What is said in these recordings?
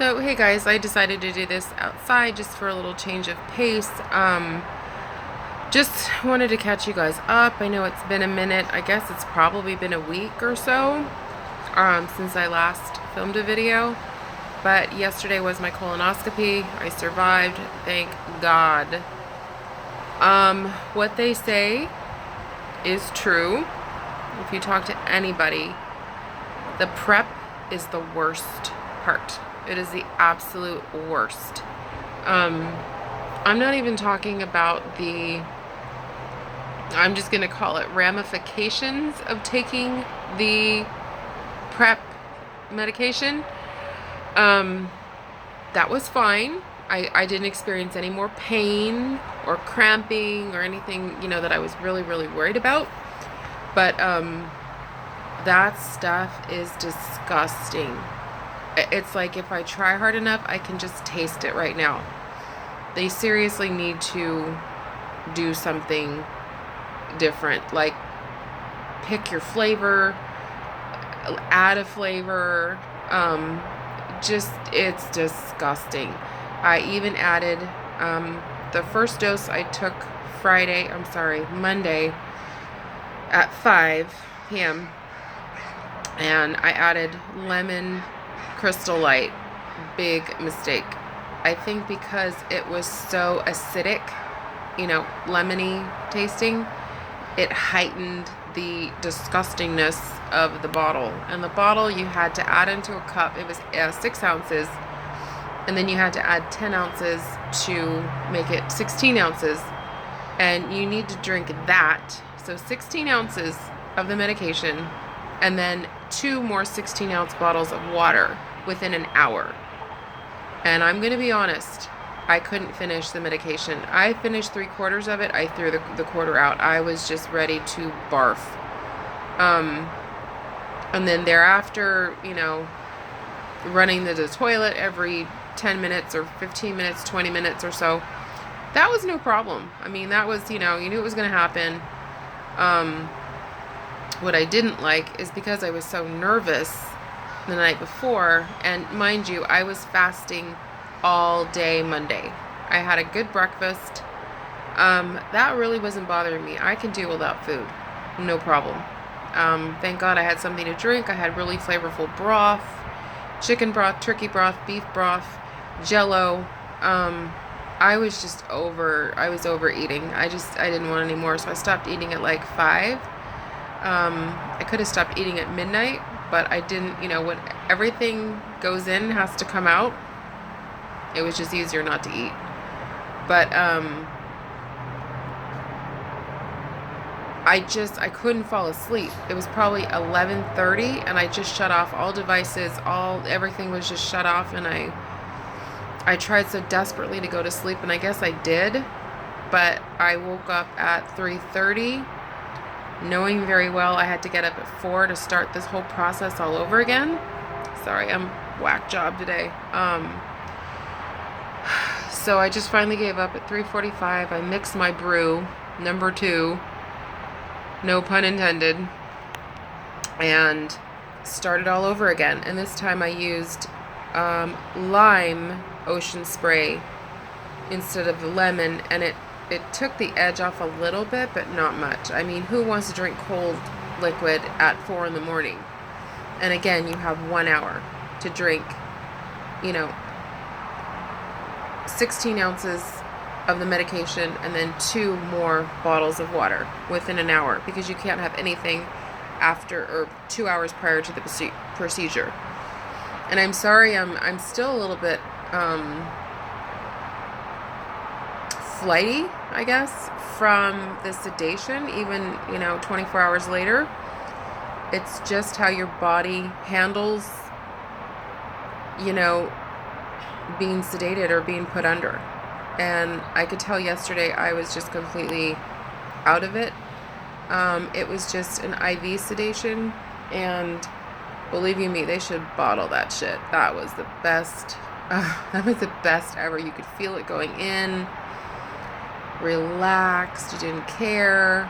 So, hey guys, I decided to do this outside just for a little change of pace. Just wanted to catch you guys up. I know it's been a minute. I guess it's probably been a week or so since I last filmed a video. But yesterday was my colonoscopy. I survived, thank God. What they say is true. If you talk to anybody, the prep is the worst part. It is the absolute worst. I'm not even talking about I'm just going to call it ramifications of taking the prep medication. That was fine. I didn't experience any more pain or cramping or anything, that I was really, really worried about. But, that stuff is disgusting. It's like if I try hard enough, I can just taste it right now. They seriously need to do something different. Like, pick your flavor, add a flavor. It's disgusting. I even added, the first dose I took Monday at 5 p.m. And I added lemon Crystal Light. Big mistake. I think because it was so acidic, lemony tasting, it heightened the disgustingness of the bottle. And the bottle you had to add into a cup. It was 6 ounces. And then you had to add 10 ounces to make it 16 ounces. And you need to drink that. So 16 ounces of the medication. And then 2 more 16-ounce bottles of water within an hour. And I'm going to be honest, I couldn't finish the medication. I finished 3/4 of it. I threw the quarter out. I was just ready to barf. And then thereafter, running to the toilet every 10 minutes or 15 minutes, 20 minutes or so, that was no problem. I mean, that was, you knew it was going to happen. What I didn't like is because I was so nervous the night before, and mind you, I was fasting all day Monday. I had a good breakfast. That really wasn't bothering me. I can do without food. No problem. Thank God I had something to drink. I had really flavorful broth, chicken broth, turkey broth, beef broth, Jello. I was overeating. I didn't want any more, so I stopped eating at like 5. I could have stopped eating at midnight, but I didn't, when everything goes in has to come out, it was just easier not to eat. But, I couldn't fall asleep. It was probably 11:30 and I just shut off all devices, everything was just shut off, and I tried so desperately to go to sleep, and I guess I did, but I woke up at 3:30. Knowing very well I had to get up at 4 to start this whole process all over again. Sorry, I'm whack job today. So I just finally gave up at 3:45. I mixed my brew, number 2, no pun intended, and started all over again. And this time I used lime ocean spray instead of the lemon, and it took the edge off a little bit, but not much. I mean, who wants to drink cold liquid at 4 in the morning? And again, you have 1 hour to drink, 16 ounces of the medication and then 2 more bottles of water within an hour, because you can't have anything after or 2 hours prior to the procedure. And I'm sorry, I'm still a little bit flighty, I guess, from the sedation, even, 24 hours later. It's just how your body handles, being sedated or being put under. And I could tell yesterday I was just completely out of it. It was just an IV sedation, and believe you me, they should bottle that shit. That was the best. That was the best ever. You could feel it going in. Relaxed, you didn't care,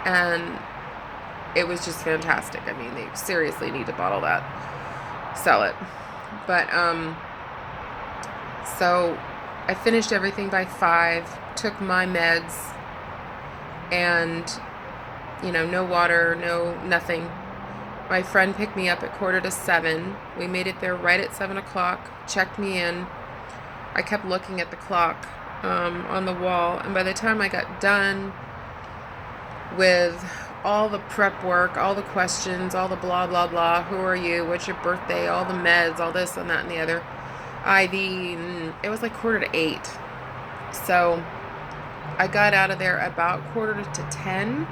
and it was just fantastic. I mean, they seriously need to bottle that, sell it. But So I finished everything by 5, took my meds, and, no water, nothing. My friend picked me up at 6:45. We made it there right at 7 o'clock, checked me in. I kept looking at the clock on the wall, and by the time I got done with all the prep work, all the questions, all the blah, blah, blah, who are you, what's your birthday, all the meds, all this and that and the other, IV, and it was like 7:45. So I got out of there about 9:45.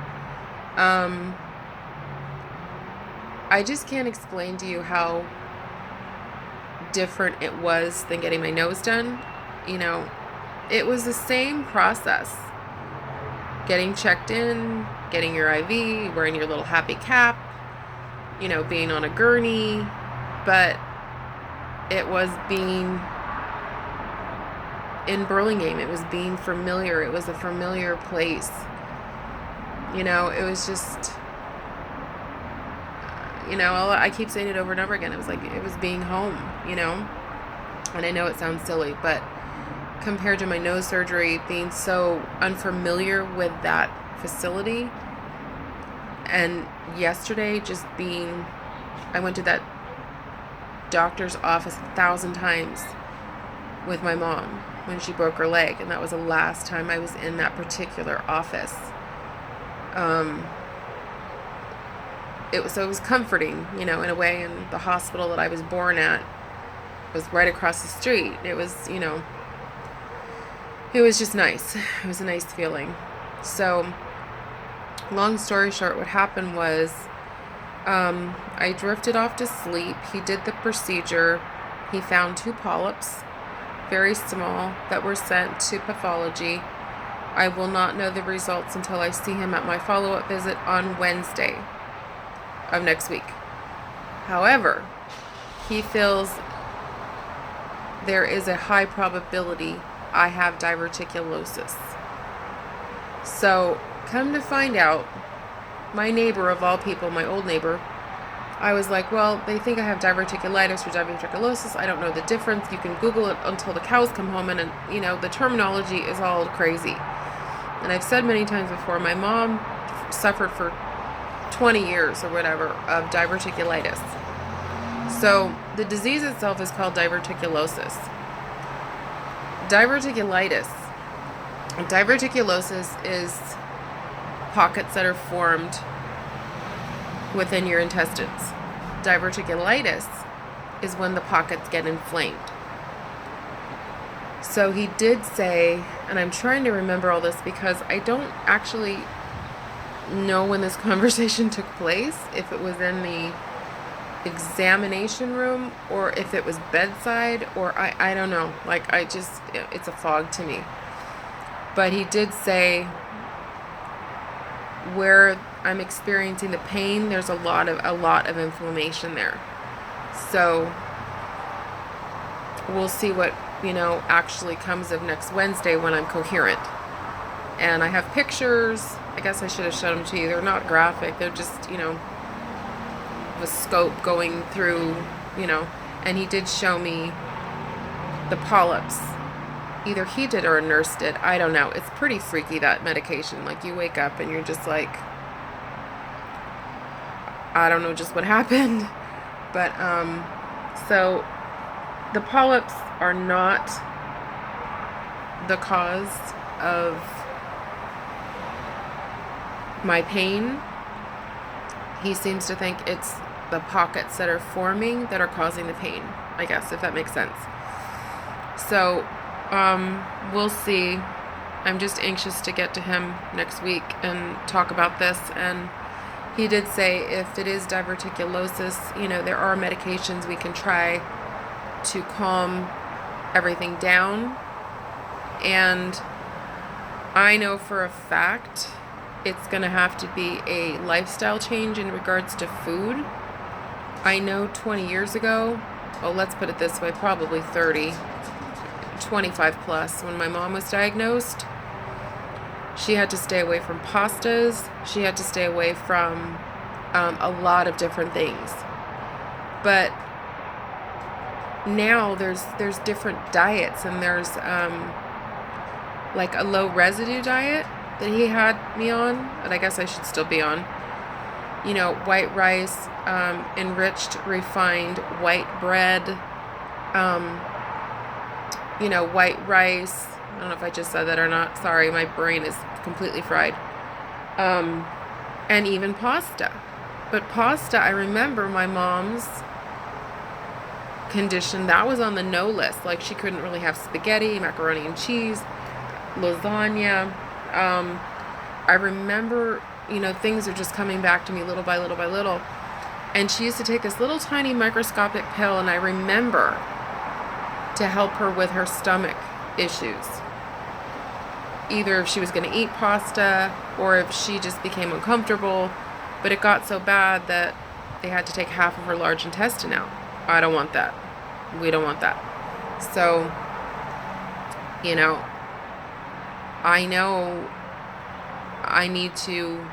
I just can't explain to you how different it was than getting my nose done. It was the same process. Getting checked in, getting your IV, wearing your little happy cap, being on a gurney, but it was being in Burlingame. It was being familiar. It was a familiar place. It was just, I keep saying it over and over again. It was like, it was being home, and I know it sounds silly, but compared to my nose surgery, being so unfamiliar with that facility, and yesterday I went to that doctor's office 1,000 times with my mom when she broke her leg, and that was the last time I was in that particular office. It was comforting, in a way, and the hospital that I was born at was right across the street. It was, it was just nice. It was a nice feeling. So, long story short, what happened was, I drifted off to sleep. He did the procedure. He found 2 polyps, very small, that were sent to pathology. I will not know the results until I see him at my follow-up visit on Wednesday of next week. However, he feels there is a high probability I have diverticulosis. So, come to find out, my neighbor of all people, my old neighbor, I was like, well, they think I have diverticulitis or diverticulosis. I don't know the difference. You can Google it until the cows come home, and the terminology is all crazy. And I've said many times before, my mom suffered for 20 years or whatever of diverticulitis. So the disease itself is called diverticulosis. Diverticulosis is pockets that are formed within your intestines. Diverticulitis is when the pockets get inflamed. So he did say, and I'm trying to remember all this because I don't actually know when this conversation took place, if it was in the examination room or if it was bedside, or I don't know. It's a fog to me. But he did say where I'm experiencing the pain, there's a lot of inflammation there. So we'll see what actually comes of next Wednesday when I'm coherent. And I have pictures. I guess I should have shown them to you. They're not graphic. They're just, a scope going through, and he did show me the polyps. Either he did or a nurse did. I don't know. It's pretty freaky, that medication. Like, you wake up and you're just like, I don't know just what happened. But, so the polyps are not the cause of my pain. He seems to think it's the pockets that are forming that are causing the pain, I guess, if that makes sense. So, we'll see. I'm just anxious to get to him next week and talk about this. And he did say if it is diverticulosis, there are medications we can try to calm everything down. And I know for a fact it's going to have to be a lifestyle change in regards to food. I know 20 years ago, well, let's put it this way, probably 30, 25 plus, when my mom was diagnosed, she had to stay away from pastas. She had to stay away from a lot of different things. But now there's different diets, and there's like a low residue diet that he had me on, and I guess I should still be on. You know, white rice, enriched, refined white bread, you know, white rice. I don't know if I just said that or not. Sorry, my brain is completely fried. And even pasta. But pasta, I remember my mom's condition, that was on the no list. Like, she couldn't really have spaghetti, macaroni and cheese, lasagna. I remember, you know, things are just coming back to me little by little by little. And she used to take this little tiny microscopic pill, and I remember, to help her with her stomach issues. Either if she was going to eat pasta or if she just became uncomfortable. But it got so bad that they had to take half of her large intestine out. I don't want that. We don't want that. So, you know I need to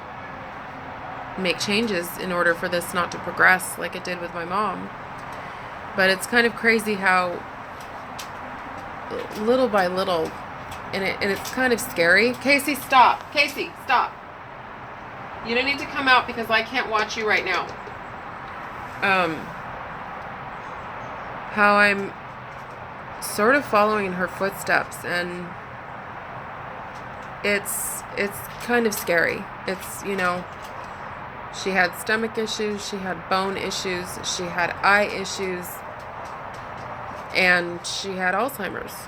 make changes in order for this not to progress like it did with my mom. But it's kind of crazy how little by little, and it's kind of scary. Casey, stop. Casey, stop. You don't need to come out because I can't watch you right now. How I'm sort of following in her footsteps, and it's kind of scary. It's, you know, she had stomach issues, she had bone issues, she had eye issues, and she had Alzheimer's.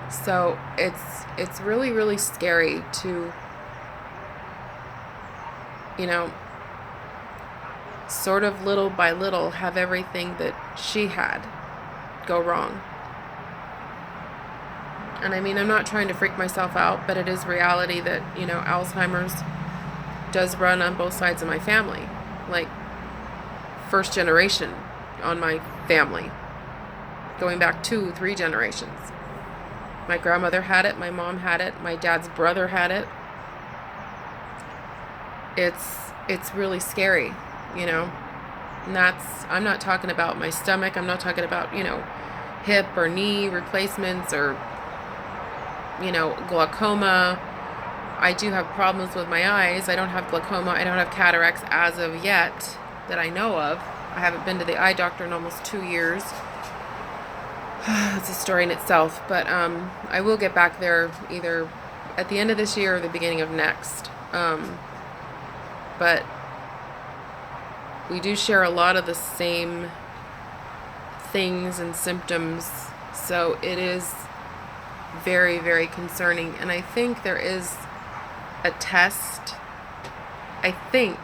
So it's really, really scary to, you know, sort of little by little have everything that she had go wrong. And I mean, I'm not trying to freak myself out, but it is reality that, you know, Alzheimer's does run on both sides of my family. Like, first generation on my family, going back 2-3 generations. My grandmother had it, my mom had it, my dad's brother had it. It's really scary, you know. And I'm not talking about my stomach, I'm not talking about, you know, hip or knee replacements or, you know, glaucoma. I do have problems with my eyes. I don't have glaucoma, I don't have cataracts as of yet that I know of. I haven't been to the eye doctor in almost 2 years. It's a story in itself, but I will get back there either at the end of this year or the beginning of next. But we do share a lot of the same things and symptoms, so it is very, very concerning. And I think there is a test, I think,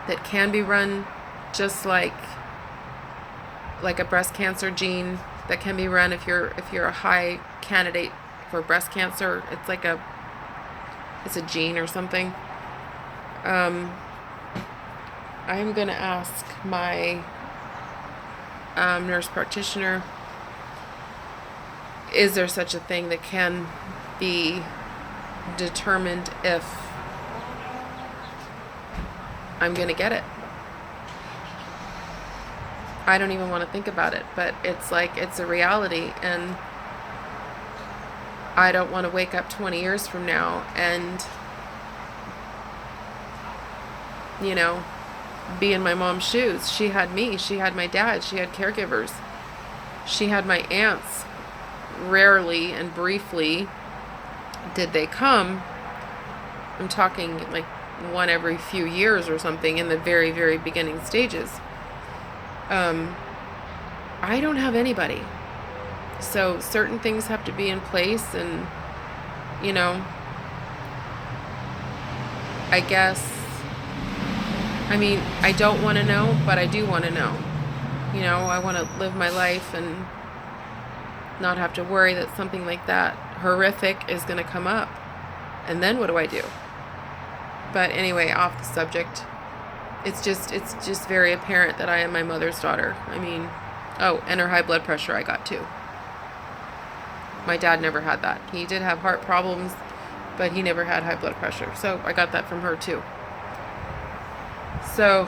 that can be run just like a breast cancer gene that can be run if you're a high candidate for breast cancer. It's a gene or something. I'm gonna ask my nurse practitioner, is there such a thing that can be determined if I'm gonna get it? I don't even want to think about it, but it's like, it's a reality, and I don't want to wake up 20 years from now and, you know, be in my mom's shoes. She had me, she had my dad, she had caregivers, she had my aunts. Rarely and briefly did they come. I'm talking like one every few years or something in the very, very beginning stages. I don't have anybody. So certain things have to be in place, and, you know, I guess, I mean, I don't want to know, but I do want to know. You know, I want to live my life and not have to worry that something like that horrific is going to come up. And then what do I do? But anyway, off the subject. It's just very apparent that I am my mother's daughter. I mean, oh, and her high blood pressure I got too. My dad never had that. He did have heart problems, but he never had high blood pressure. So I got that from her too. So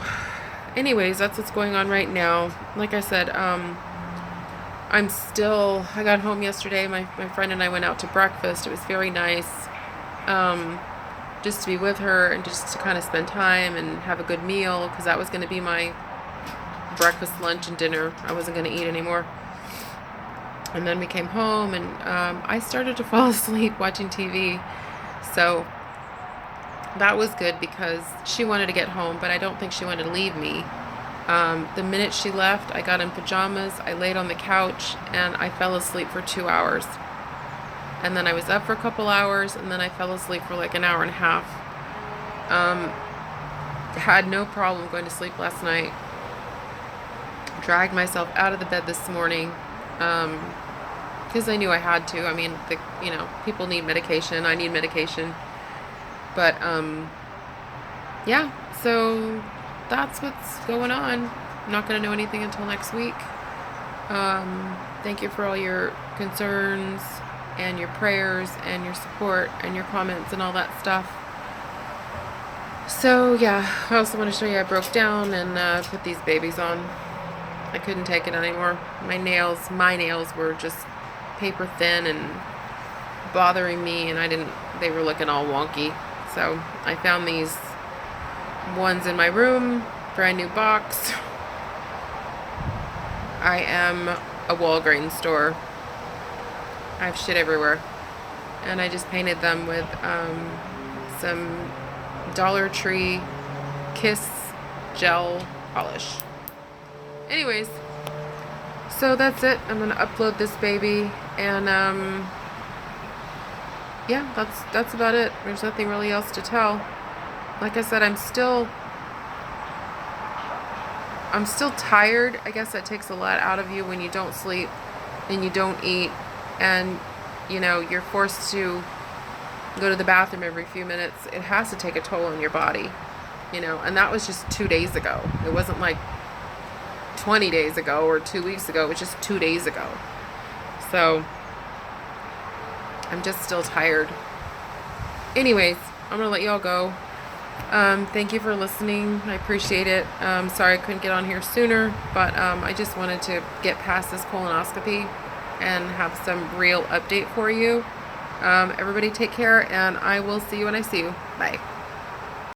anyways, that's what's going on right now. Like I said, I got home yesterday. My friend and I went out to breakfast. It was very nice. Just to be with her and just to kind of spend time and have a good meal, because that was going to be my breakfast, lunch, and dinner. I wasn't going to eat anymore. And then we came home, and I started to fall asleep watching TV. So that was good because she wanted to get home, but I don't think she wanted to leave me. The minute she left, I got in pajamas, I laid on the couch, and I fell asleep for 2 hours. And then I was up for a couple hours, and then I fell asleep for like an hour and a half. Had no problem going to sleep last night. Dragged myself out of the bed this morning because I knew I had to. I mean, people need medication. I need medication. But yeah, so that's what's going on. I'm not going to know anything until next week. Thank you for all your concerns and your prayers and your support and your comments and all that stuff. So yeah, I also want to show you I broke down and put these babies on. I couldn't take it anymore. My nails were just paper thin and bothering me, and they were looking all wonky. So I found these ones in my room, brand new box. I am a Walgreens store. I have shit everywhere. And I just painted them with some Dollar Tree Kiss gel polish. Anyways, so that's it. I'm gonna upload this baby, and yeah, that's about it. There's nothing really else to tell. Like I said, I'm still tired. I guess that takes a lot out of you when you don't sleep and you don't eat, and you're forced to go to the bathroom every few minutes. It has to take a toll on your body, and that was just 2 days ago. It wasn't like 20 days ago or 2 weeks ago. It was just 2 days ago. So I'm just still tired. Anyways, I'm gonna let y'all go. Thank you for listening. I appreciate it. Sorry I couldn't get on here sooner, but I just wanted to get past this colonoscopy and have some real update for you. Everybody take care, and I will see you when I see you. Bye.